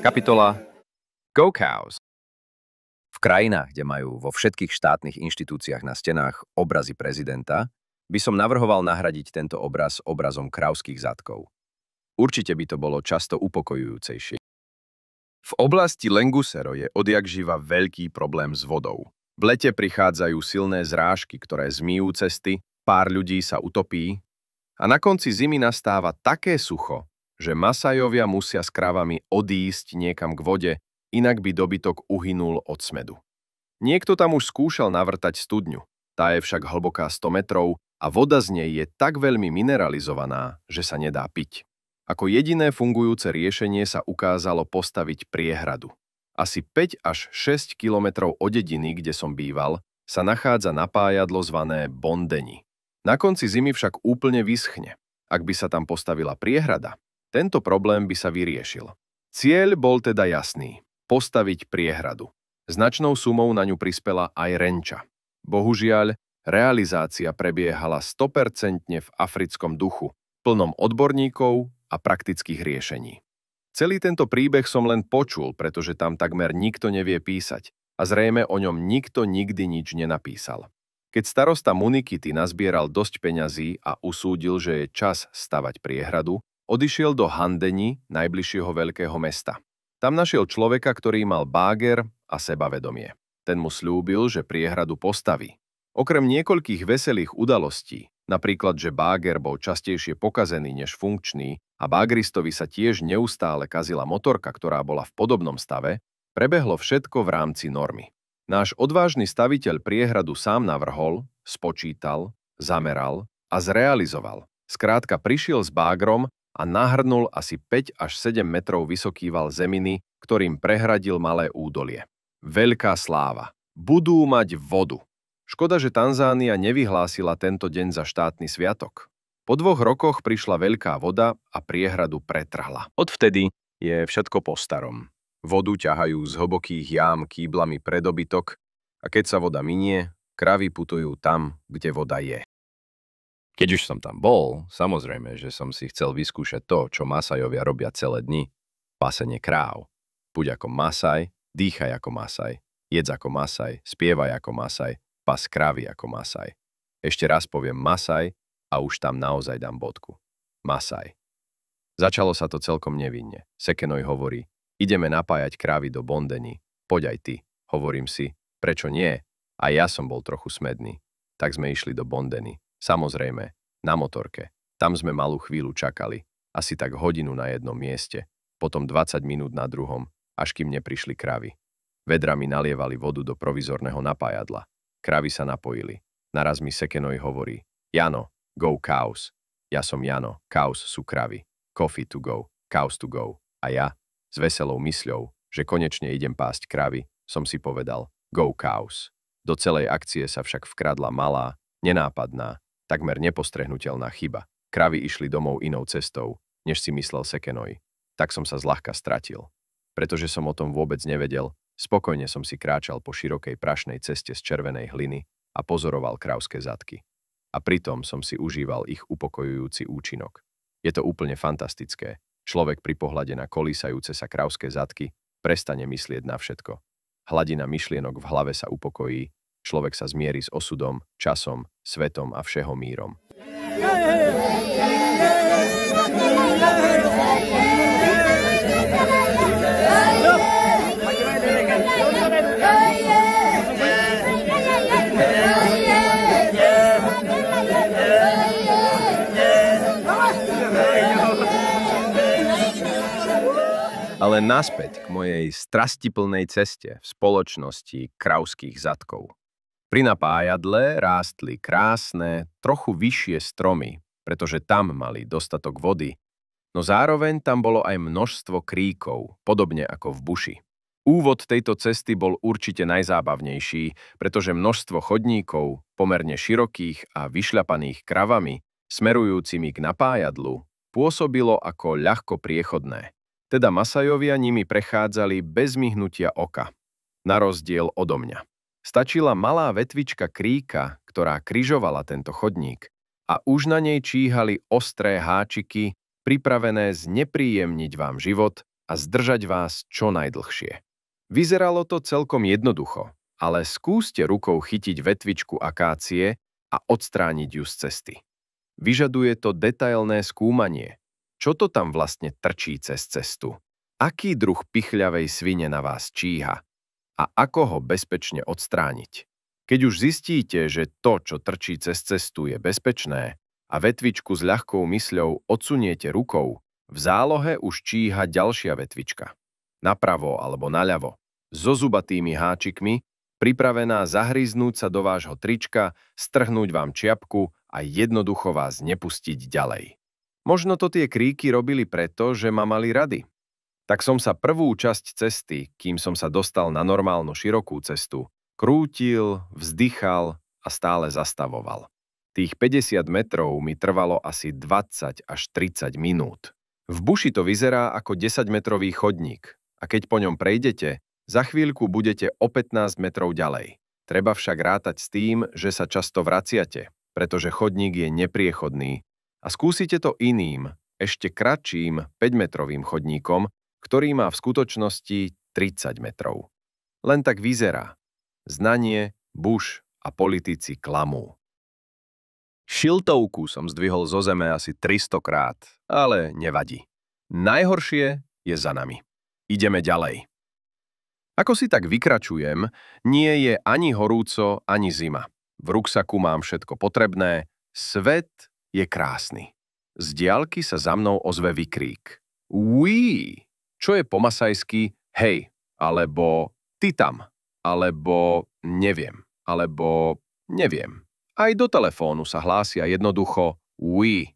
Kapitola Go Cows. V krajinách, kde majú vo všetkých štátnych inštitúciách na stenách obrazy prezidenta, by som navrhoval nahradiť tento obraz obrazom krávskych zadkov. Určite by to bolo často upokojujúcejšie. V oblasti Lengusero je odjakživa veľký problém s vodou. V lete prichádzajú silné zrážky, ktoré zmýjú cesty, pár ľudí sa utopí a na konci zimy nastáva také sucho, že Masajovia musia s krávami odísť niekam k vode, inak by dobytok uhynul od smedu. Niekto tam už skúšal navrtať studňu, tá je však hlboká 100 metrov a voda z nej je tak veľmi mineralizovaná, že sa nedá piť. Ako jediné fungujúce riešenie sa ukázalo postaviť priehradu. Asi 5 až 6 kilometrov od dediny, kde som býval, sa nachádza napájadlo zvané Bondeni. Na konci zimy však úplne vyschne. Ak by sa tam postavila priehrada, tento problém by sa vyriešil. Cieľ bol teda jasný – postaviť priehradu. Značnou sumou na ňu prispela aj Renča. Bohužiaľ, realizácia prebiehala 100% v africkom duchu, plnom odborníkov a praktických riešení. Celý tento príbeh som len počul, pretože tam takmer nikto nevie písať a zrejme o ňom nikto nikdy nič nenapísal. Keď starosta Munikity nazbieral dosť peňazí a usúdil, že je čas stavať priehradu, odišiel do Handeni, najbližšieho veľkého mesta. Tam našiel človeka, ktorý mal báger a sebavedomie. Ten mu sľúbil, že priehradu postaví. Okrem niekoľkých veselých udalostí, napríklad, že báger bol častejšie pokazený než funkčný a bágristovi sa tiež neustále kazila motorka, ktorá bola v podobnom stave, prebehlo všetko v rámci normy. Náš odvážny staviteľ priehradu sám navrhol, spočítal, zameral a zrealizoval. Skrátka prišiel s bágrom a nahrnul asi 5 až 7 metrov vysoký val zeminy, ktorým prehradil malé údolie. Veľká sláva. Budú mať vodu. Škoda, že Tanzánia nevyhlásila tento deň za štátny sviatok. Po 2 rokoch prišla veľká voda a priehradu pretrhla. Odvtedy je všetko po starom. Vodu ťahajú z hlbokých jám kýblami pre dobytok a keď sa voda minie, kravy putujú tam, kde voda je. Keď už som tam bol, samozrejme, že som si chcel vyskúšať to, čo Masajovia robia celé dni. Pasenie kráv. Buď ako Masaj, dýchaj ako Masaj, jedz ako Masaj, spievaj ako Masaj, pas krávy ako Masaj. Ešte raz poviem Masaj a už tam naozaj dám bodku. Masaj. Začalo sa to celkom nevinne. Sekenoj hovorí, ideme napájať krávy do Bondeni. Poď aj ty. Hovorím si, prečo nie? A ja som bol trochu smedný. Tak sme išli do Bondeni. Samozrejme, na motorke. Tam sme malú chvíľu čakali. Asi tak hodinu na jednom mieste. Potom 20 minút na druhom, až kým neprišli kravy. Vedrami nalievali vodu do provizorného napájadla. Kravy sa napojili. Naraz mi Sekenoj hovorí, Jano, go cows. Ja som Jano, cows sú kravy. Coffee to go, cows to go. A ja, s veselou mysľou, že konečne idem pásť kravy, som si povedal, go cows. Do celej akcie sa však vkradla malá, nenápadná, takmer nepostrehnutelná chyba. Kravy išli domov inou cestou, než si myslel Sekenoj. Tak som sa zľahka stratil. Pretože som o tom vôbec nevedel, spokojne som si kráčal po širokej prašnej ceste z červenej hliny a pozoroval krávské zadky. A pritom som si užíval ich upokojujúci účinok. Je to úplne fantastické. Človek pri pohľade na kolísajúce sa krávské zadky prestane myslieť na všetko. Hladina myšlienok v hlave sa upokojí, človek sa zmierí s osudom, časom, svetom a všeho mírom. Ale naspäť k mojej strastiplnej ceste v spoločnosti krávskych zadkov. Pri napájadle rástli krásne, trochu vyššie stromy, pretože tam mali dostatok vody, no zároveň tam bolo aj množstvo kríkov, podobne ako v buši. Úvod tejto cesty bol určite najzábavnejší, pretože množstvo chodníkov, pomerne širokých a vyšľapaných kravami, smerujúcimi k napájadlu, pôsobilo ako ľahko priechodné, teda Masajovia nimi prechádzali bez myhnutia oka, na rozdiel odo mňa. Stačila malá vetvička kríka, ktorá križovala tento chodník, a už na nej číhali ostré háčiky, pripravené znepríjemniť vám život a zdržať vás čo najdlhšie. Vyzeralo to celkom jednoducho, ale skúste rukou chytiť vetvičku akácie a odstrániť ju z cesty. Vyžaduje to detailné skúmanie. Čo to tam vlastne trčí cez cestu? Aký druh pichľavej svine na vás číha? A ako ho bezpečne odstrániť? Keď už zistíte, že to, čo trčí cez cestu, je bezpečné a vetvičku s ľahkou mysľou odsuniete rukou, v zálohe už číha ďalšia vetvička. Napravo alebo naľavo, so zubatými háčikmi, pripravená zahryznúť sa do vášho trička, strhnúť vám čiapku a jednoducho vás nepustiť ďalej. Možno to tie kríky robili preto, že ma mali rady. Tak som sa prvú časť cesty, kým som sa dostal na normálnu širokú cestu, krútil, vzdychal a stále zastavoval. Tých 50 metrov mi trvalo asi 20 až 30 minút. V buši to vyzerá ako 10-metrový chodník a keď po ňom prejdete, za chvíľku budete o 15 metrov ďalej. Treba však rátať s tým, že sa často vraciate, pretože chodník je nepriechodný a skúsite to iným, ešte kratším 5-metrovým chodníkom, ktorý má v skutočnosti 30 metrov. Len tak vyzerá. Znanie, buš a politici klamú. Šiltovku som zdvihol zo zeme asi 300 krát, ale nevadí. Najhoršie je za nami. Ideme ďalej. Ako si tak vykračujem, nie je ani horúco, ani zima. V ruksaku mám všetko potrebné, svet je krásny. Z diaľky sa za mnou ozve vykrík. Uí! Čo je po masajsky hej, alebo ty tam, alebo neviem. Aj do telefónu sa hlásia jednoducho uí.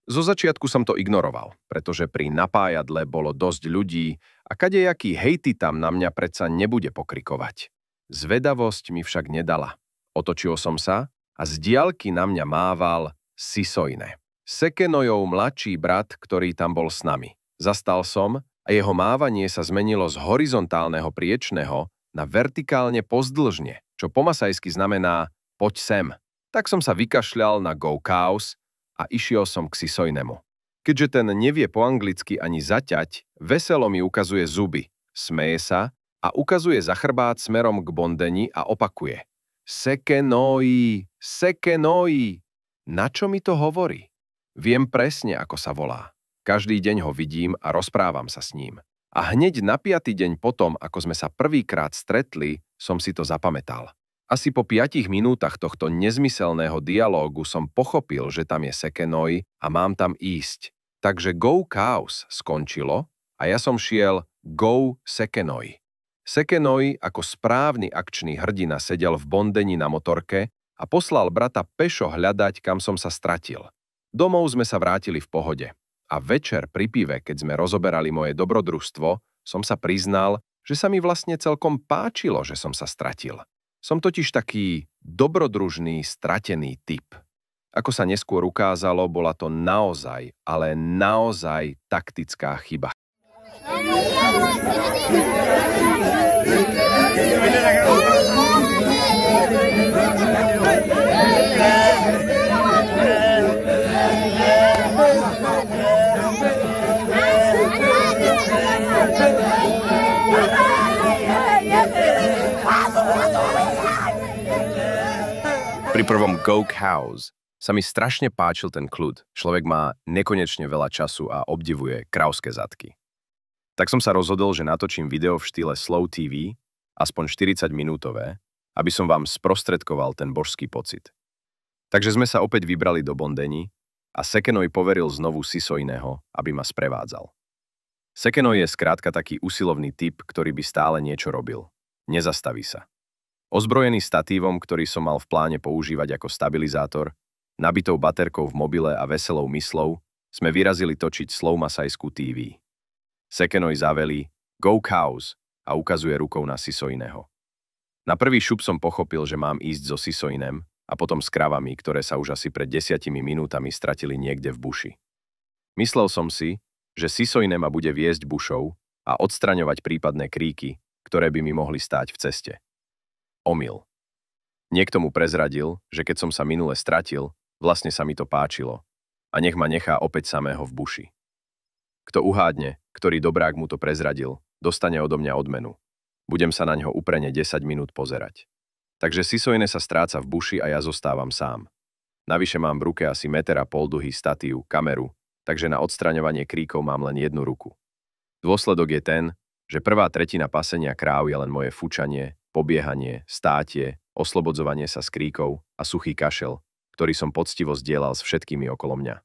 Zo začiatku som to ignoroval, pretože pri napájadle bolo dosť ľudí a kadejaký hej ty tam na mňa predsa nebude pokrikovať. Zvedavosť mi však nedala. Otočil som sa a z diaľky na mňa mával Sisojne. Sekenojov mladší brat, ktorý tam bol s nami. Zastal som a jeho mávanie sa zmenilo z horizontálneho priečného na vertikálne pozdĺžne, čo po masajsky znamená poď sem. Tak som sa vykašľal na Go Cows a išiel som k Sisojnemu. Keďže ten nevie po anglicky ani zaťať, veselo mi ukazuje zuby, smeje sa a ukazuje za chrbát smerom k Bondeni a opakuje. Sekenoi, Sekenoi. Na čo mi to hovorí? Viem presne, ako sa volá. Každý deň ho vidím a rozprávam sa s ním. A hneď na 5. deň potom, ako sme sa prvýkrát stretli, som si to zapamätal. Asi po 5 minútach tohto nezmyselného dialógu som pochopil, že tam je Sekenoj a mám tam ísť. Takže Go Cows skončilo a ja som šiel Go Sekenoj. Sekenoj ako správny akčný hrdina sedel v Bondeni na motorke a poslal brata pešo hľadať, kam som sa stratil. Domov sme sa vrátili v pohode. A večer pri pive, keď sme rozoberali moje dobrodružstvo, som sa priznal, že sa mi vlastne celkom páčilo, že som sa stratil. Som totiž taký dobrodružný, stratený typ. Ako sa neskôr ukázalo, bola to naozaj, ale naozaj taktická chyba. Pri prvom Go Cows sa mi strašne páčil ten kľud. Človek má nekonečne veľa času a obdivuje krauské zadky. Tak som sa rozhodol, že natočím video v štýle Slow TV, aspoň 40-minútové, aby som vám sprostredkoval ten božský pocit. Takže sme sa opäť vybrali do Bondeni a Sekenoj poveril znovu Sisojného, aby ma sprevádzal. Sekenoj je skrátka taký usilovný typ, ktorý by stále niečo robil. Nezastaví sa. Ozbrojený statívom, ktorý som mal v pláne používať ako stabilizátor, nabitou baterkou v mobile a veselou myslou, sme vyrazili točiť Slow Masajskú TV. Sekenoj zavelí Go Cows a ukazuje rukou na Sisojného. Na prvý šup som pochopil, že mám ísť so Sisojnem a potom s kravami, ktoré sa už asi pred 10 minútami stratili niekde v buši. Myslel som si, že Sisoine ma bude viesť bušou a odstraňovať prípadné kríky, ktoré by mi mohli stáť v ceste. Omyl. Niekto mu prezradil, že keď som sa minule stratil, vlastne sa mi to páčilo a nech ma nechá opäť samého v buši. Kto uhádne, ktorý dobrák mu to prezradil, dostane odo mňa odmenu. Budem sa na ňo uprene 10 minút pozerať. Takže Sisoine sa stráca v buši a ja zostávam sám. Navyše mám v ruke asi 1,5 metra dlhý statív, kameru, takže na odstraňovanie kríkov mám len jednu ruku. Dôsledok je ten, že prvá tretina pasenia kráv je len moje fučanie, pobiehanie, státie, oslobodzovanie sa z kríkov a suchý kašel, ktorý som poctivo zdieľal s všetkými okolo mňa.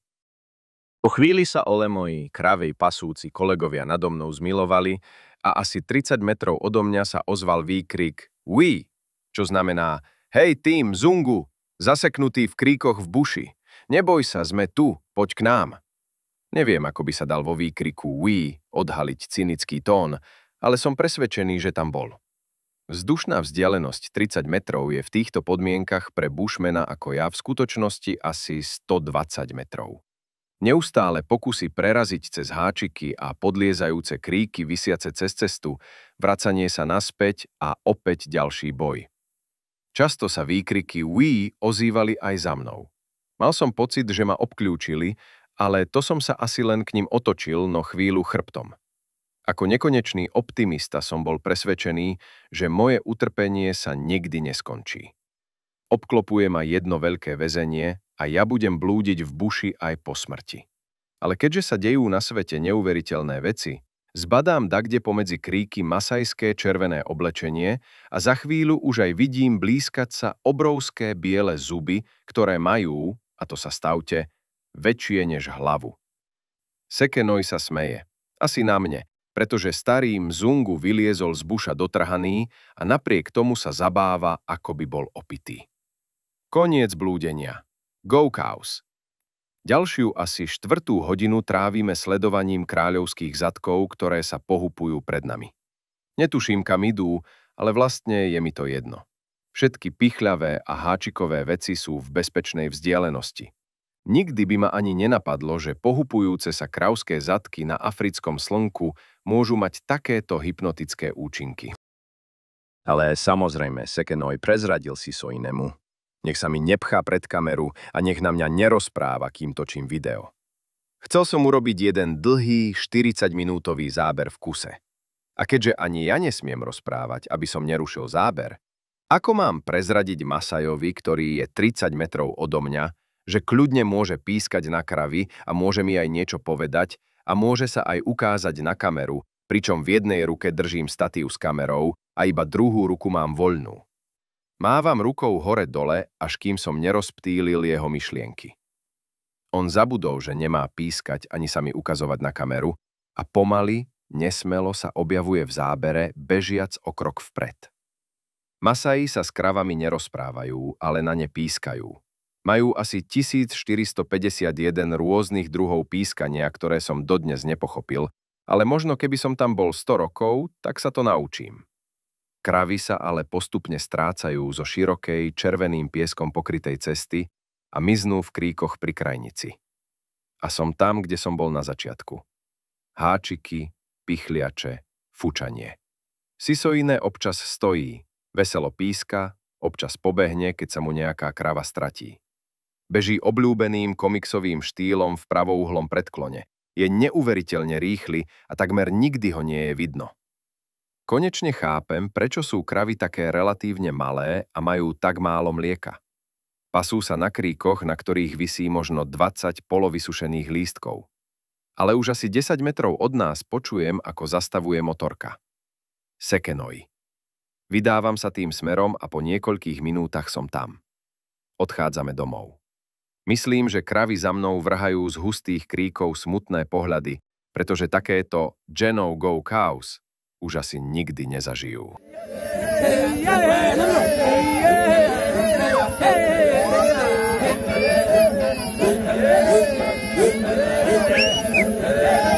Po chvíli sa ole moji krávej pasúci kolegovia nado mnou zmilovali a asi 30 metrov odo mňa sa ozval výkrik "Oui", čo znamená "Hej tým, Zungu, zaseknutý v kríkoch v buši. Neboj sa, sme tu, poď k nám." Neviem, ako by sa dal vo výkriku "Oui" odhaliť cynický tón, ale som presvedčený, že tam bol. Vzdušná vzdialenosť 30 metrov je v týchto podmienkach pre bushmana ako ja v skutočnosti asi 120 metrov. Neustále pokusy preraziť cez háčiky a podliezajúce kríky visiace cez cestu, vracanie sa naspäť a opäť ďalší boj. Často sa výkriky "Oui" ozývali aj za mnou. Mal som pocit, že ma obkľúčili, ale to som sa asi len k ním otočil, no chvíľu chrbtom. Ako nekonečný optimista som bol presvedčený, že moje utrpenie sa nikdy neskončí. Obklopuje ma jedno veľké väzenie a ja budem blúdiť v buši aj po smrti. Ale keďže sa dejú na svete neuveriteľné veci, zbadám dakde pomedzi kríky masajské červené oblečenie a za chvíľu už aj vidím blízkať sa obrovské biele zuby, ktoré majú, a to sa stavte, väčšie než hlavu. Sekenoj sa smeje. Asi na mne, pretože starý Mzungu vyliezol z buša dotrhaný a napriek tomu sa zabáva, ako by bol opitý. Koniec blúdenia. Go cows! Ďalšiu asi 4. hodinu trávime sledovaním kráľovských zadkov, ktoré sa pohupujú pred nami. Netuším, kam idú, ale vlastne je mi to jedno. Všetky pichľavé a háčikové veci sú v bezpečnej vzdialenosti. Nikdy by ma ani nenapadlo, že pohupujúce sa kravské zadky na africkom slnku môžu mať takéto hypnotické účinky. Ale samozrejme, Sekenoj prezradil Sisoinemu. Nech sa mi nepchá pred kameru a nech na mňa nerozpráva, kým točím video. Chcel som urobiť jeden dlhý 40-minútový záber v kuse. A keďže ani ja nesmiem rozprávať, aby som nerušil záber, ako mám prezradiť Masajovi, ktorý je 30 metrov odo mňa, že kľudne môže pískať na kravy a môže mi aj niečo povedať a môže sa aj ukázať na kameru, pričom v jednej ruke držím statív s kamerou a iba druhú ruku mám voľnú. Mávam rukou hore-dole, až kým som nerozptýlil jeho myšlienky. On zabudol, že nemá pískať ani sa mi ukazovať na kameru a pomaly, nesmelo sa objavuje v zábere, bežiac o krok vpred. Masaji sa s kravami nerozprávajú, ale na ne pískajú. Majú asi 1451 rôznych druhov pískania, ktoré som dodnes nepochopil, ale možno keby som tam bol 100 rokov, tak sa to naučím. Kravy sa ale postupne strácajú zo širokej, červeným pieskom pokrytej cesty a miznú v kríkoch pri krajnici. A som tam, kde som bol na začiatku. Háčiky, pichliače, fučanie. Sisoine občas stojí, veselo píska, občas pobehne, keď sa mu nejaká krava stratí. Beží obľúbeným komiksovým štýlom v pravouhlom predklone. Je neuveriteľne rýchly a takmer nikdy ho nie je vidno. Konečne chápem, prečo sú kravy také relatívne malé a majú tak málo mlieka. Pasú sa na kríkoch, na ktorých visí možno 20 polovysušených lístkov. Ale už asi 10 metrov od nás počujem, ako zastavuje motorka. Sekenoj. Vydávam sa tým smerom a po niekoľkých minútach som tam. Odchádzame domov. Myslím, že kravy za mnou vrhajú z hustých kríkov smutné pohľady, pretože takéto "Geno go cows" už asi nikdy nezažijú. Hey,